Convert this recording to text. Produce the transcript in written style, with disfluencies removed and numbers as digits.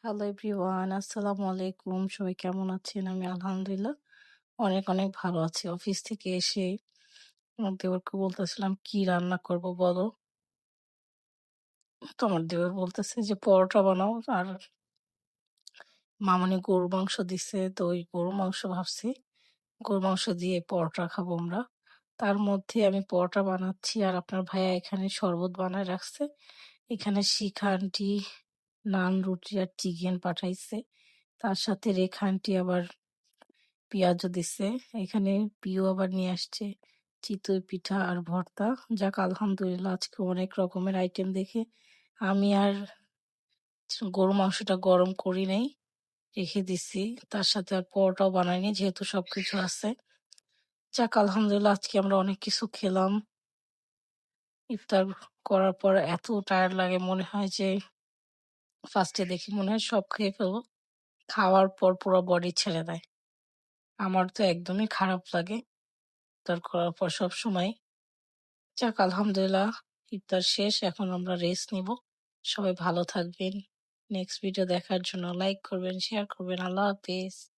Hello everyone, আসসালামু আলাইকুম। সবাই কেমন আছেন? আমি আলহামদুলিল্লাহ অনেক ভালো আছি। অফিস থেকে এসে আমার দেওরকে বলতেছিলাম, "কি রান্না করব বলো?" তো আমার দেওর বলতেছে যে, "পরোটা বানাও।" আর মামুনি গরুর মাংস দিছে। তো ওই গরুর মাংস ভাবছি গরুর মাংস দিয়ে পরোটা খাবো আমরা। তার মধ্যে আমি পরোটা বানাচ্ছি আর আপনার ভাইয়া এখানে শরবত বানায় রাখছে। এখানে শিখা আন্টি নান, রুটি আর চিকেন পাঠাইছে। তার সাথে রেখা আন্টি আবার পেঁয়াজও দিছে। এখানে পিউ আবার নিয়ে আসছে চিতই পিঠা আর ভর্তা। যাক আলহামদুলিল্লাহ আজকে অনেক রকমের আইটেম দেখে আমি আর গরুর মাংসটা গরম করি নাই, রেখে দিছি। তার সাথে আর পরোটাও বানাইনি যেহেতু সবকিছু আছে। যাক আলহামদুলিল্লাহ আজকে আমরা অনেক কিছু খেলাম। ইফতার করার পর এত টায়ার্ড লাগে মনে হয় যে ফার্স্টে দেখি মনে হয় সব খেয়ে ফেলবো। খাওয়ার পর পুরো বডি ছেড়ে দেয়। আমার তো একদমই খারাপ লাগে ইফতার করার পর সবসময়। যাক আলহামদুলিল্লাহ ইফতার শেষ। এখন আমরা রেস্ট নিব। সবাই ভালো থাকবেন। নেক্সট ভিডিও দেখার জন্য লাইক করবেন, শেয়ার করবেন। আল্লাহ হাফেজ।